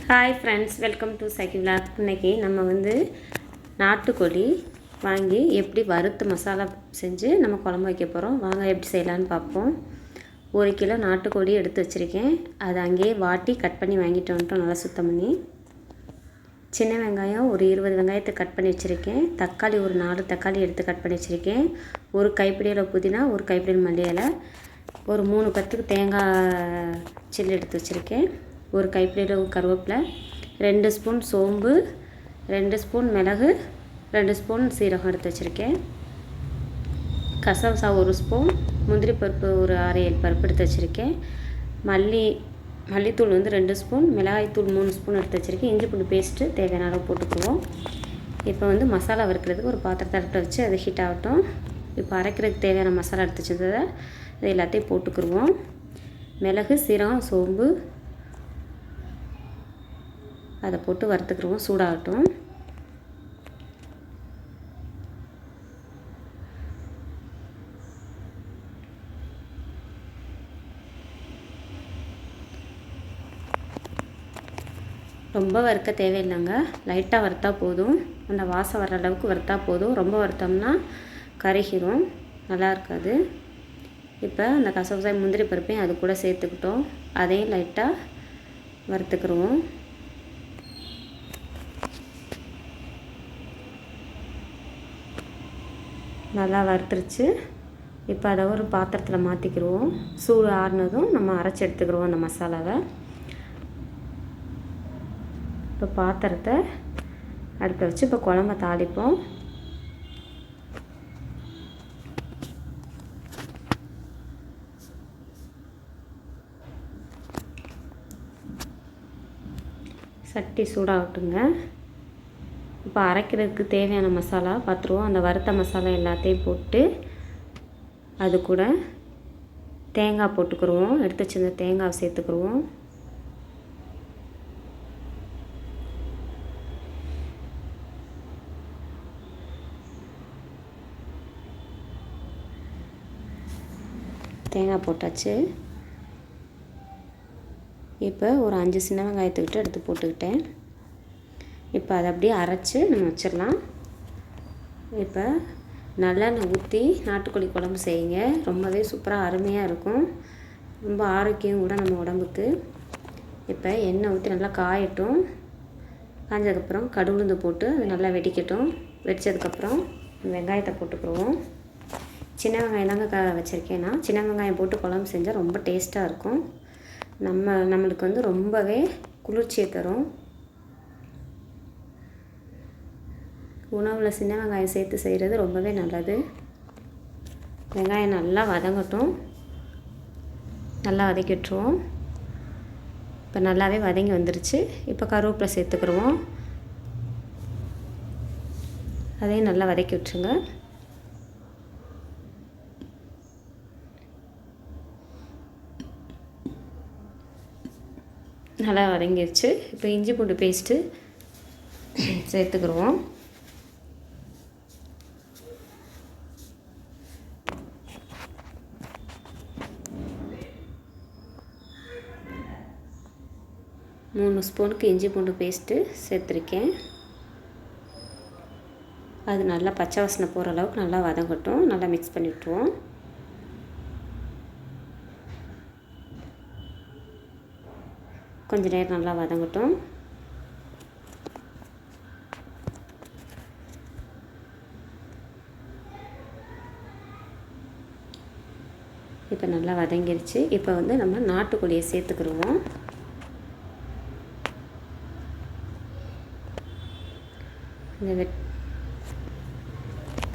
Hi friends, welcome to cycle vlog. இன்றைக்கி நம்ம நாட்டுக்கோழி வாங்கி எப்படி வறுத்து மசாலா செஞ்சு நம்ம குழம்பு வைக்க போகிறோம். வாங்க எப்படி செய்யலான்னு பார்ப்போம். 1 கிலோ நாட்டுக்கோழி எடுத்து வச்சுருக்கேன். அதை அங்கேயே வாட்டி கட் பண்ணி வாங்கிட்டு வந்துட்டோம், நல்லா சுத்தம் பண்ணி. சின்ன வெங்காயம் ஒரு 20 வெங்காயத்தை கட் பண்ணி வச்சுருக்கேன். தக்காளி ஒரு 4 தக்காளி எடுத்து கட் பண்ணி வச்சுருக்கேன். ஒரு கைப்பிடியில் புதினா, ஒரு கைப்பிடியில் மல்லி இலை, ஒரு 3 பத்துக்கு தேங்காய் சில்லு எடுத்து வச்சுருக்கேன். ஒரு கைப்பிடியில் கருவேப்பிலை, 2 ஸ்பூன் சோம்பு, 2 ஸ்பூன் மிளகு, 2 ஸ்பூன் சீரகம் எடுத்து வச்சுருக்கேன். கசகசா 1 ஸ்பூன், முந்திரி பருப்பு ஒரு 6-7 பருப்பு எடுத்து வச்சுருக்கேன். மல்லித்தூள் 2 ஸ்பூன், மிளகாய்த்தூள் 3 ஸ்பூன் எடுத்து வச்சுருக்கேன். இஞ்சி பூண்டு பேஸ்ட்டு தேவையான அளவு போட்டுக்குவோம். இப்போ மசாலா வறுக்கிறதுக்கு ஒரு பாத்திரத்தை அடுப்பில் வச்சு அது ஹீட் ஆகட்டும். இப்போ அரைக்கிறதுக்கு தேவையான மசாலா எடுத்து வச்சதை இது எல்லாத்தையும் போட்டுக்குருவோம். மிளகு, சீரகம், சோம்பு அதை போட்டு வறுத்துக்குருவோம். சூடாகட்டும். ரொம்ப வறுக்க தேவையில்லைங்க, லைட்டாக வறுத்தா போதும். அந்த வாசம் வர அளவுக்கு வறுத்தா போதும். ரொம்ப வறுத்தோம்னா கருகிரும், நல்லா இருக்காது. இப்போ அந்த கசகசாய் முந்திரி பருப்பையும் அது கூட சேர்த்துக்கிட்டோம். அதையும் லைட்டாக வறுத்துக்குருவோம். நல்லா வறுத்துருச்சு. இப்போ அதை ஒரு பாத்திரத்தில் மாற்றிக்கிடுவோம். சூடு ஆறுனதும் நம்ம அரைச்சி எடுத்துக்கிடுவோம் அந்த மசாலாவை. இப்போ பாத்திரத்தை அடுப்பில் வச்சு இப்போ குழம்ப தாளிப்போம். சட்டி சூடாகட்டுங்க. இப்போ அரைக்கிறதுக்கு தேவையான மசாலா பார்த்துருவோம். அந்த வறுத்த மசாலா எல்லாத்தையும் போட்டு அது கூட தேங்காய் போட்டுக்கிடுவோம். எடுத்து வச்சிருந்த தேங்காய் சேர்த்துக்கிடுவோம். தேங்காய் போட்டாச்சு. இப்போ ஒரு 5 சின்ன வெங்காயத்துக்கிட்ட எடுத்து போட்டுக்கிட்டேன். இப்போ அதை அப்படியே அரைச்சி நம்ம வச்சிடலாம். இப்போ நல்லெண்ணெய் ஊற்றி நாட்டுக்கோழி குழம்பு செய்யுங்க. ரொம்பவே சூப்பராக அருமையாக இருக்கும். ரொம்ப ஆரோக்கியம் கூட நம்ம உடம்புக்கு. இப்போ எண்ணெய் ஊற்றி நல்லா காயட்டும். காஞ்சதுக்கப்புறம் கடுகுளுந்து போட்டு அது நல்லா வெடிக்கட்டும். வெடித்ததுக்கப்புறம் வெங்காயத்தை போட்டுக்கிடுவோம். சின்ன வெங்காயம் தாங்க வச்சுருக்கேன் நான். சின்ன வெங்காயம் போட்டு குழம்பு செஞ்சால் ரொம்ப டேஸ்ட்டாக இருக்கும். நம்மளுக்கு ரொம்பவே குளிர்ச்சியை தரும். உணவில் சின்ன வெங்காயம் சேர்த்து செய்கிறது ரொம்பவே நல்லது. வெங்காயம் நல்லா வதங்கட்டும். நல்லா வதக்கி விட்டுருவோம். இப்போ நல்லாவே வதங்கி வந்துருச்சு. இப்போ கருவேப்பிலை சேர்த்துக்கிடுவோம். அதையும் நல்லா வதக்கி விட்டுருங்க. நல்லா வதங்கிடுச்சு. இப்போ இஞ்சி பூண்டு பேஸ்ட்டு சேர்த்துக்கிடுவோம். மூணு ஸ்பூனுக்கு இஞ்சி பூண்டு பேஸ்ட்டு சேர்த்துருக்கேன். அது நல்லா பச்சை வாசனை போகிற அளவுக்கு நல்லா வதங்கட்டும். நல்லா மிக்ஸ் பண்ணி விட்டுருவோம். கொஞ்சம் நேரம் நல்லா வதங்கட்டும். இப்போ நல்லா வதங்கிடுச்சு. இப்போ நம்ம நாட்டுக்கோழியை சேர்த்துக்கிடுவோம். இந்த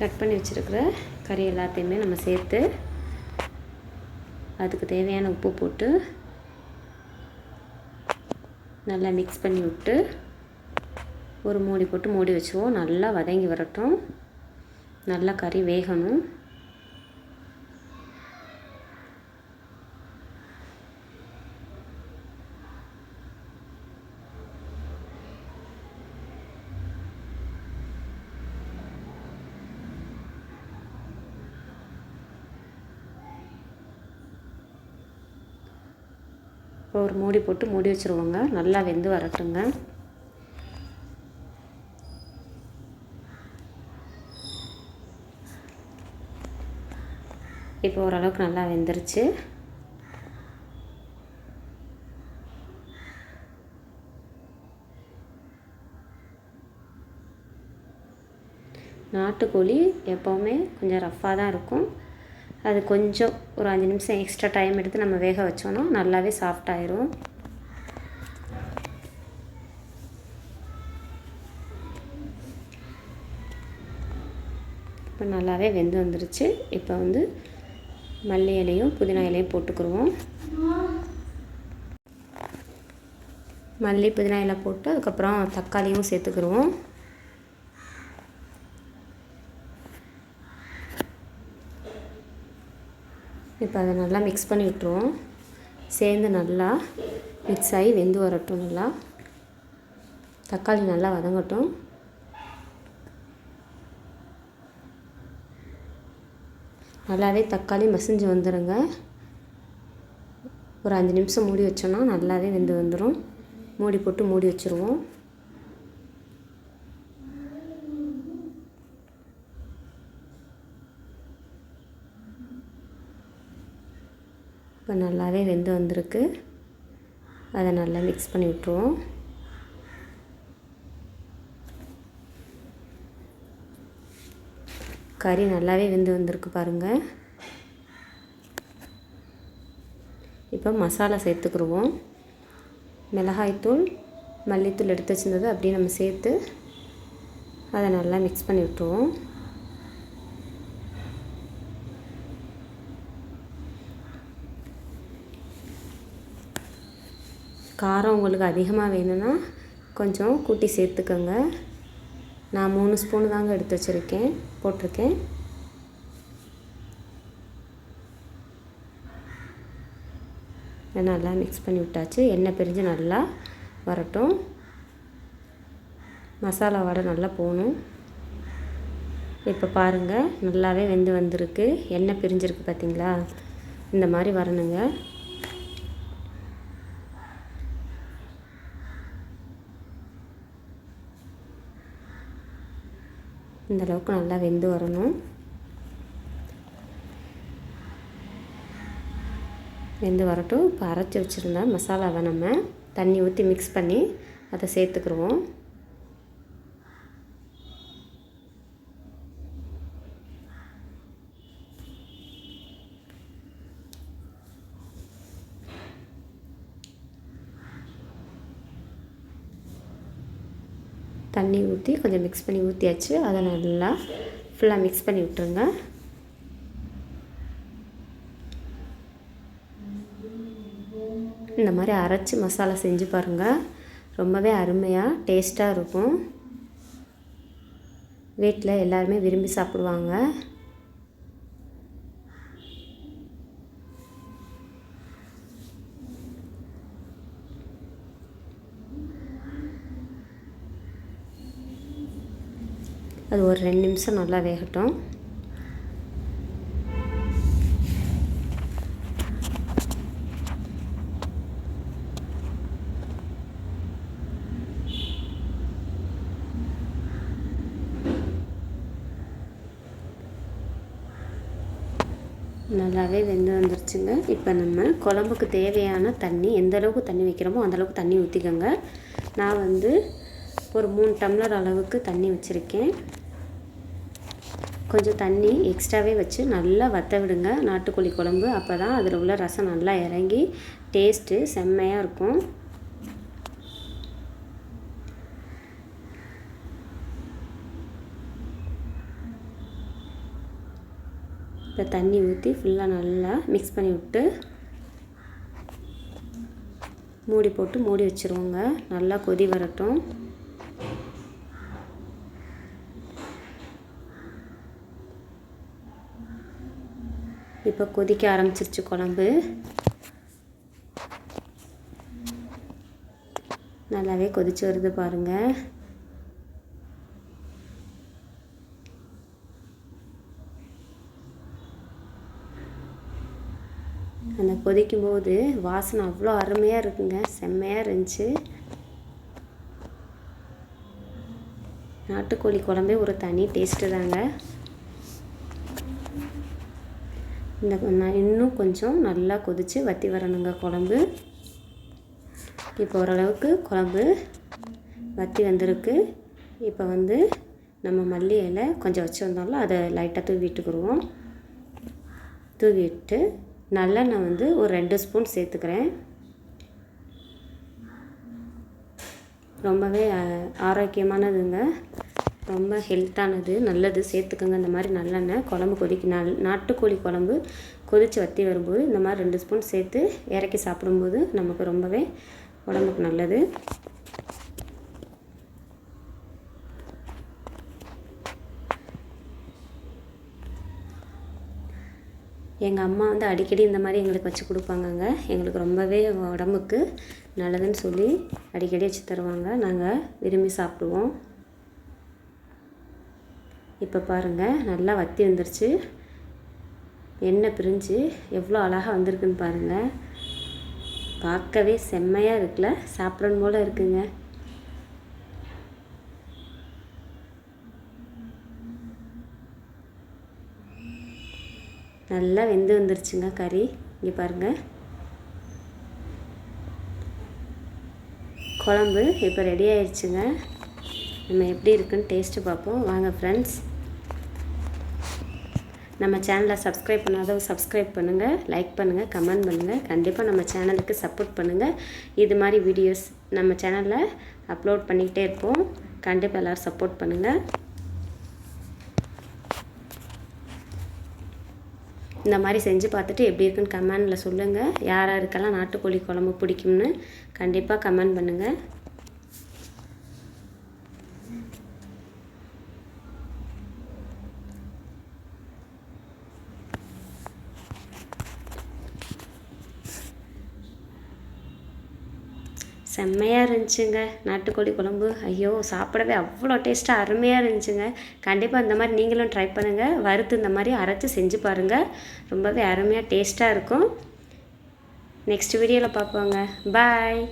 கட் பண்ணி வச்சுருக்கிற கறி எல்லாத்தையுமே நம்ம சேர்த்து அதுக்கு தேவையான உப்பு போட்டு நல்லா மிக்ஸ் பண்ணி விட்டு ஒரு மூடி போட்டு மூடி வச்சுருவோம். நல்லா வதங்கி வரட்டும். நல்லா கறி வேகணும். இப்போ ஒரு மூடி போட்டு மூடி வச்சுருவோங்க. நல்லா வெந்து வரட்டுங்க. இப்போ ஓரளவுக்கு நல்லா வெந்துருச்சு. நாட்டுக்கோழி எப்போவுமே கொஞ்சம் ரஃப்பாக தான் இருக்கும். அது கொஞ்சம் ஒரு 5 நிமிஷம் எக்ஸ்ட்ரா டைம் எடுத்து நம்ம வேக வச்சோன்னா நல்லாவே சாஃப்டாயிரும். இப்போ நல்லாவே வெந்து வந்துருச்சு. இப்போ வந்து மல்லி இலையும் புதினா இலையும் போட்டுக்குருவோம். மல்லி புதினா இலை போட்டு அதுக்கப்புறம் தக்காளியும் சேர்த்துக்குருவோம். இப்போ அதை நல்லா மிக்ஸ் பண்ணி விட்டுருவோம். சேர்ந்து நல்லா மிக்ஸ் ஆகி வெந்து வரட்டும். நல்லா தக்காளி நல்லா வதங்கட்டும். நல்லாவே தக்காளி மசிஞ்சு வந்துடுங்க. ஒரு 5 நிமிஷம் மூடி வச்சோன்னா நல்லாவே வெந்து வந்துடும். மூடி போட்டு மூடி வச்சுருவோம். இப்போ நல்லாவே வெந்து வந்திருக்கு. அதை நல்லா மிக்ஸ் பண்ணி விட்டுருவோம். கறி நல்லாவே வெந்து வந்திருக்கு பாருங்கள். இப்போ மசாலா சேர்த்துக்குருவோம். மிளகாய்த்தூள் மல்லித்தூள் எடுத்து வச்சுருந்தது அப்படியே நம்ம சேர்த்து அதை நல்லா மிக்ஸ் பண்ணி விட்டுருவோம். காரம் உங்களுக்கு அதிகமாக வேணும்னா கொஞ்சம் கூட்டி சேர்த்துக்கோங்க. நான் 3 ஸ்பூன் தாங்க எடுத்து வச்சுருக்கேன், போட்டிருக்கேன். நல்லா மிக்ஸ் பண்ணி விட்டாச்சு. எண்ணெய் பிரிஞ்சு நல்லா வரட்டும். மசாலா வடை நல்லா போகணும். இப்போ பாருங்கள் நல்லாவே வெந்து வந்திருக்கு. எண்ணெய் பிரிஞ்சிருக்கு பார்த்தீங்களா? இந்த மாதிரி வரணுங்க. இந்த அளவுக்கு நல்லா வெந்து வரணும். வெந்து வரட்டும். இப்போ அரைச்சி வச்சுருந்தா மசாலாவை நம்ம தண்ணி ஊற்றி மிக்ஸ் பண்ணி அதை சேர்த்துக்குருவோம். தண்ணி ஊற்றி கொஞ்சம் மிக்ஸ் பண்ணி ஊற்றியாச்சு. அதை நல்லா ஃபுல்லாக மிக்ஸ் பண்ணி விட்டுருங்க. இந்த மாதிரி அரைச்சி மசாலா செஞ்சு பாருங்கள். ரொம்பவே அருமையாக டேஸ்ட்டாக இருக்கும். வீட்டில் எல்லாருமே விரும்பி சாப்பிடுவாங்க. அது ஒரு 2 நிமிஷம் நல்லா வேகட்டும். நல்லாவே வெந்து வந்துருச்சுங்க. இப்போ நம்ம குழம்புக்கு தேவையான தண்ணி, எந்த அளவுக்கு தண்ணி வைக்கிறோமோ அந்தளவுக்கு தண்ணி ஊற்றிக்கோங்க. நான் வந்து ஒரு 3 டம்ளர் அளவுக்கு தண்ணி வச்சுருக்கேன். கொஞ்சம் தண்ணி எக்ஸ்ட்ராவே வச்சு நல்லா வற்ற விடுங்க நாட்டுக்கோழி குழம்பு. அப்போ தான் அதில் உள்ள ரசம் நல்லா இறங்கி டேஸ்ட்டு செம்மையாக இருக்கும். இப்போ தண்ணி ஊற்றி ஃபுல்லாக நல்லா மிக்ஸ் பண்ணி விட்டு மூடி போட்டு மூடி வச்சுருவோங்க. நல்லா கொதி வரட்டும். இப்போ கொதிக்க ஆரம்பிச்சிருச்சு குழம்பு. நல்லாவே கொதிச்சு வருது பாருங்கள். அந்த கொதிக்கும்போது வாசனை அவ்வளோ அருமையாக இருக்குங்க, செம்மையாக இருந்துச்சு. நாட்டுக்கோழி குழம்பே ஒரு தனி டேஸ்ட்டு தாங்க. இன்னும் கொஞ்சம் நல்லா கொதித்து வற்றி வரணுங்க குழம்பு. இப்போ ஓரளவுக்கு குழம்பு வற்றி வந்திருக்கு. இப்போ நம்ம மல்லி இலை கொஞ்சம் வச்சுருந்தோம்ல, அதை லைட்டாக தூவிட்டுக்குருவோம். தூவிட்டு நல்லெண்ணெய் ஒரு 2 ஸ்பூன் சேர்த்துக்கிறேன். ரொம்பவே ஆரோக்கியமானதுங்க, ரொம்ப ஹெல்த்தானது, நல்லது, சேர்த்துக்கோங்க. இந்த மாதிரி நல்லெண்ணெய் குழம்பு நாட்டுக்கோழி குழம்பு கொதித்து வற்றி வரும்போது இந்த மாதிரி 2 ஸ்பூன் சேர்த்து இறக்கி சாப்பிடும்போது நமக்கு ரொம்பவே உடம்புக்கு நல்லது. எங்கள் அம்மா அடிக்கடி இந்த மாதிரி எங்களுக்கு வச்சு கொடுப்பாங்கங்க. எங்களுக்கு ரொம்பவே உடம்புக்கு நல்லதுன்னு சொல்லி அடிக்கடி வச்சு தருவாங்க. நாங்கள் விரும்பி சாப்பிடுவோம். இப்போ பாருங்கள், நல்லா வற்றி வந்துருச்சு. எண்ணெய் பிரிஞ்சு எவ்வளோ அழகாக வந்திருக்குன்னு பாருங்கள். பார்க்கவே செம்மையாக இருக்குல்ல, சாப்பிடணும் போல் இருக்குங்க. நல்லா வெந்து வந்துருச்சுங்க கறி. இங்கே பாருங்கள், குழம்பு இப்போ ரெடி ஆயிடுச்சுங்க. நம்ம எப்படி இருக்குன்னு டேஸ்ட்டு பார்ப்போம் வாங்க ஃப்ரெண்ட்ஸ். நம்ம சேனலை சப்ஸ்கிரைப் பண்ணாதவங்க சப்ஸ்கிரைப் பண்ணுங்கள், லைக் பண்ணுங்கள், கமெண்ட் பண்ணுங்கள். கண்டிப்பாக நம்ம சேனலுக்கு சப்போர்ட் பண்ணுங்கள். இது மாதிரி வீடியோஸ் நம்ம சேனலில் அப்லோட் பண்ணிக்கிட்டே இருப்போம். கண்டிப்பாக எல்லோரும் சப்போர்ட் பண்ணுங்கள். இந்த மாதிரி செஞ்சு பார்த்துட்டு எப்படி இருக்குன்னு கமெண்டில் சொல்லுங்கள். யார் யாருக்கெல்லாம் நாட்டுக்கோழி குழம்பு பிடிக்கும்னு கண்டிப்பாக கமெண்ட் பண்ணுங்கள். செம்மையாக இருந்துச்சுங்க நாட்டுக்கோழி குழம்பு. ஐயோ, சாப்பிடவே அவ்வளோ டேஸ்ட்டாக அருமையாக இருந்துச்சுங்க. கண்டிப்பாக இந்த மாதிரி நீங்களும் ட்ரை பண்ணுங்கள். வறுத்து இந்த மாதிரி அரைச்சி செஞ்சு பாருங்கள், ரொம்பவே அருமையாக டேஸ்ட்டாக இருக்கும். நெக்ஸ்ட் வீடியோவில் பார்ப்போங்க. பாய்.